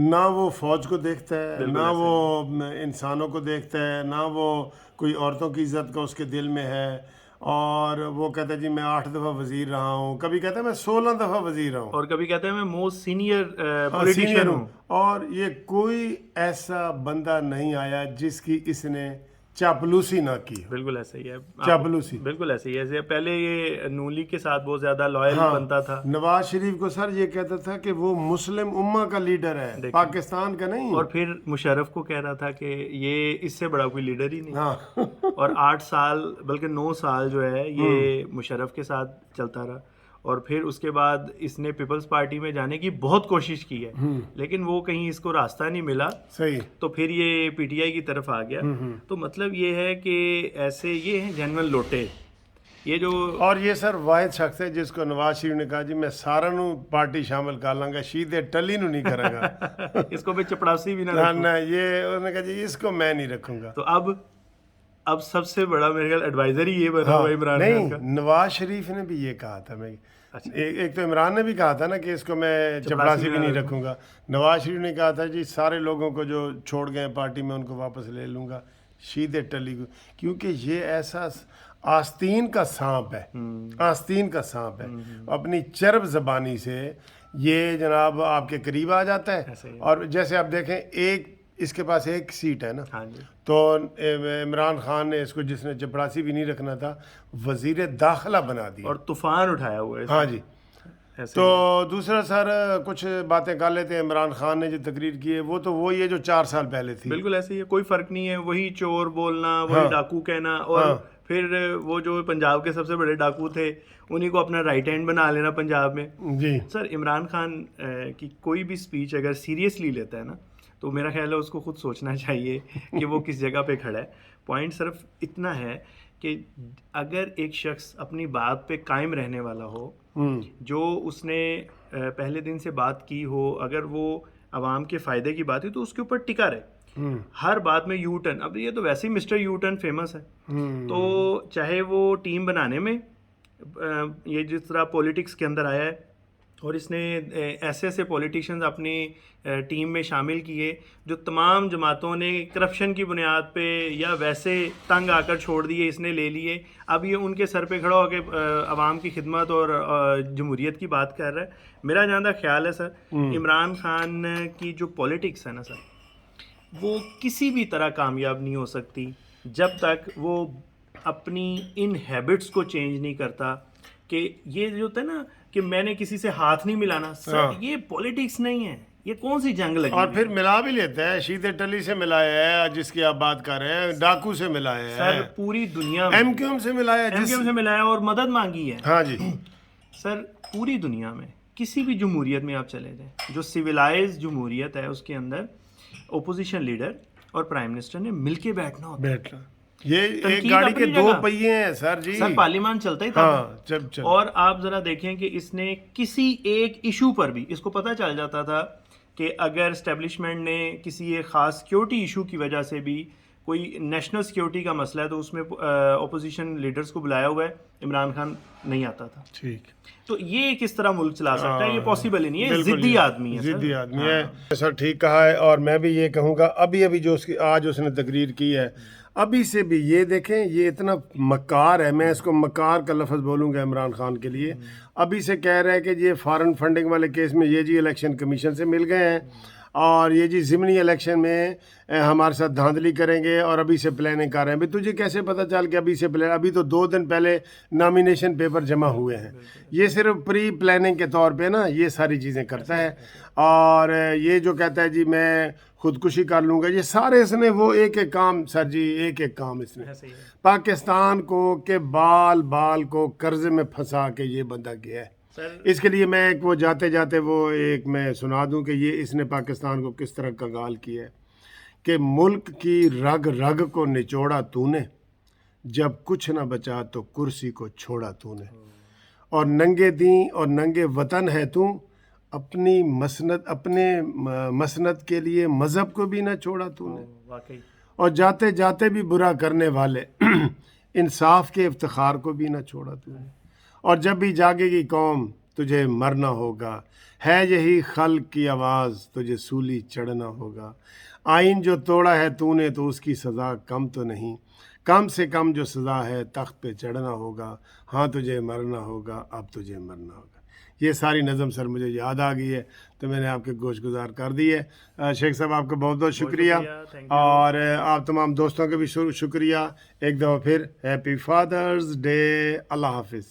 نہ وہ فوج کو دیکھتا ہے، نہ وہ انسانوں کو دیکھتا ہے، نہ وہ کوئی عورتوں کی عزت کا اس کے دل میں ہے، اور وہ کہتا ہے جی میں 8 دفعہ وزیر رہا ہوں، کبھی کہتا ہے میں 16 دفعہ وزیر رہا ہوں، اور کبھی کہتے ہیں میں موسٹ سینئر سینئر پولیٹیشین ہوں، ہوں. اور یہ کوئی ایسا بندہ نہیں آیا جس کی اس نے چاپلوسی نہ کی ہو. بالکل ایسا ہی ہے، چاپلوسی بالکل ایسے ہی ہے. جیسے پہلے یہ نون لیگ کے ساتھ بہت زیادہ لائل بنتا تھا، نواز شریف کو سر یہ کہتا تھا کہ وہ مسلم امہ کا لیڈر ہے، پاکستان کا نہیں. اور پھر مشرف کو کہہ رہا تھا کہ یہ اس سے بڑا کوئی لیڈر ہی نہیں. ہاں اور 8 سال بلکہ 9 سال جو ہے یہ مشرف کے ساتھ چلتا رہا. اور پھر اس کے بعد اس نے پیپلز پارٹی میں جانے کی بہت کوشش کی ہے، لیکن وہ کہیں اس کو راستہ نہیں ملا، صحیح. تو پھر یہ پی ٹی آئی کی طرف آ گیا. تو مطلب یہ ہے کہ ایسے یہ ہیں جنرل لوٹے یہ جو. اور یہ سر واحد شخص ہے جس کو نواز شریف نے کہا جی میں سارا نو پارٹی شامل کر لوں گا، شیدے ٹلی نو نہیں کرے گا. اس کو بھی چپڑاسی بھی نہ نہ یہ انہوں نے کہا جی اس کو میں نہیں رکھوں گا. تو اب سب سے بڑا میرے خیال ایڈوائزر ہی یہ بنا ہوا عمران خان کا. نہیں، نواز شریف نے بھی یہ کہا تھا. میں ایک تو عمران نے بھی کہا تھا نا کہ اس کو میں چپڑاسی بھی نہیں رکھوں گا. نواز شریف نے کہا تھا جی سارے لوگوں کو جو چھوڑ گئے پارٹی میں ان کو واپس لے لوں گا، شیدے ٹلی کو، کیونکہ یہ ایسا آستین کا سانپ ہے، آستین کا سانپ ہے. اپنی چرب زبانی سے یہ جناب آپ کے قریب آ جاتا ہے. اور جیسے آپ دیکھیں ایک اس کے پاس ایک سیٹ ہے نا، تو عمران خان نے اس کو جس نے چپڑاسی بھی نہیں رکھنا تھا وزیر داخلہ بنا دیا اور طوفان اٹھایا ہوا ہے. ہاں جی. تو دوسرا سر کچھ باتیں کر لیتے ہیں. عمران خان نے جو تقریر کی ہے وہ تو وہی ہے جو 4 سال پہلے تھی. بالکل ایسے ہی ہے، کوئی فرق نہیں ہے. وہی چور بولنا، وہی ڈاکو کہنا، اور پھر وہ جو پنجاب کے سب سے بڑے ڈاکو تھے انہیں کو اپنا رائٹ ہینڈ بنا لینا پنجاب میں. جی سر عمران خان کی کوئی بھی اسپیچ اگر سیریسلی لیتا ہے نا تو میرا خیال ہے اس کو خود سوچنا چاہیے کہ وہ کس جگہ پہ کھڑا ہے. پوائنٹ صرف اتنا ہے کہ اگر ایک شخص اپنی بات پہ قائم رہنے والا ہو، جو اس نے پہلے دن سے بات کی ہو، اگر وہ عوام کے فائدے کی بات ہے تو اس کے اوپر ٹکا رہے. ہر بات میں یو ٹرن، اب یہ تو ویسے ہی مسٹر یو ٹرن فیمس ہے، تو چاہے وہ ٹیم بنانے میں یہ جس طرح پولیٹکس کے اندر آیا ہے اور اس نے ایسے ایسے پولیٹیشینز اپنی ٹیم میں شامل کیے جو تمام جماعتوں نے کرپشن کی بنیاد پہ یا ویسے تنگ آ کر چھوڑ دیے، اس نے لے لیے. اب یہ ان کے سر پہ کھڑا ہو کے عوام کی خدمت اور جمہوریت کی بات کر رہا ہے. میرا جہاں تک خیال ہے سر عمران خان کی جو پولیٹکس ہے نا سر، وہ کسی بھی طرح کامیاب نہیں ہو سکتی جب تک وہ اپنی ان ہیبٹس کو چینج نہیں کرتا. کہ یہ جو ہوتا ہے نا کہ میں نے کسی سے ہاتھ نہیں ملانا، سر یہ پولیٹکس نہیں ہے، یہ کون سی جنگ لگی. اور پھر ملا بھی لیتا ہے، شیدے ٹلی سے ملایا ہے جس کی آپ بات کر رہے ہیں، ڈاکو سے ملایا ہے، سر پوری دنیا میں ایم کیو ایم سے ملایا ہے، ایم کیو ایم سے ملایا اور مدد مانگی ہے. ہاں جی. سر پوری دنیا میں کسی بھی جمہوریت میں آپ چلے جائیں، جو سویلائز جمہوریت ہے اس کے اندر اپوزیشن لیڈر اور پرائم منسٹر نے مل کے بیٹھنا ہوتا ہے. یہ ایک گاڑی کے 2 پہیے ہیں سر جی. سر پارلیمان چلتا ہی تھا. اور آپ ذرا دیکھیں کہ اس نے کسی ایک ایشو پر بھی، اس کو پتہ چل جاتا تھا کہ اگر اسٹیبلشمنٹ نے کسی ایک خاص سیکیورٹی ایشو کی وجہ سے بھی کوئی نیشنل سیکیورٹی کا مسئلہ ہے تو اس میں اپوزیشن لیڈرز کو بلایا ہوا ہے، عمران خان نہیں آتا تھا. ٹھیک. تو یہ کس طرح ملک چلا سکتا ہے؟ یہ پاسبل ہی نہیں ہے. ضدی آدمی ہے، ضدی آدمی ہے سر. ٹھیک کہا ہے. اور میں بھی یہ کہوں گا ابھی جو آج اس نے تقریر کی ہے، ابھی سے بھی یہ دیکھیں یہ اتنا مکار ہے، میں اس کو مکار کا لفظ بولوں گا عمران خان کے لیے. ابھی سے کہہ رہا ہے کہ یہ فارن فنڈنگ والے کیس میں یہ جی الیکشن کمیشن سے مل گئے ہیں اور یہ جی ضمنی الیکشن میں ہمارے ساتھ دھاندلی کریں گے اور ابھی سے پلاننگ کر رہے ہیں. بھائی تجھے کیسے پتہ چل کہ ابھی سے ابھی تو 2 دن پہلے نامینیشن پیپر جمع ہوئے ہیں. یہ صرف پری پلاننگ کے طور پہ نا یہ ساری چیزیں کرتا ہے. اور یہ جو کہتا ہے جی میں خودکشی کر لوں گا، یہ سارے اس نے وہ ایک کام سر جی، ایک کام اس نے پاکستان کو کہ بال بال کو قرضے میں پھنسا کے یہ بندہ گیا ہے. اس کے لیے میں ایک وہ جاتے جاتے وہ ایک میں سنا دوں کہ یہ اس نے پاکستان کو کس طرح کنگال کیا ہے کہ ملک کی رگ رگ کو نچوڑا تو نے، جب کچھ نہ بچا تو کرسی کو چھوڑا تو نے، اور ننگے دین اور ننگے وطن ہے تو اپنی اپنے مسند کے لیے مذہب کو بھی نہ چھوڑا تو نے، اور جاتے جاتے بھی برا کرنے والے انصاف کے افتخار کو بھی نہ چھوڑا تو نے، اور جب بھی جاگے گی قوم تجھے مرنا ہوگا، ہے یہی خلق کی آواز، تجھے سولی چڑھنا ہوگا، آئین جو توڑا ہے تو نے تو اس کی سزا کم تو نہیں، کم سے کم جو سزا ہے تخت پہ چڑھنا ہوگا، ہاں تجھے مرنا ہوگا، اب تجھے مرنا ہوگا۔ یہ ساری نظم سر مجھے یاد آ گئی ہے تو میں نے آپ کے گوش گزار کر دی ہے۔ شیخ صاحب آپ کا بہت بہت شکریہ، thank you. اور آپ تمام دوستوں کا بھی شکریہ ایک دفعہ پھر۔ ہیپی فادرز ڈے، اللہ حافظ۔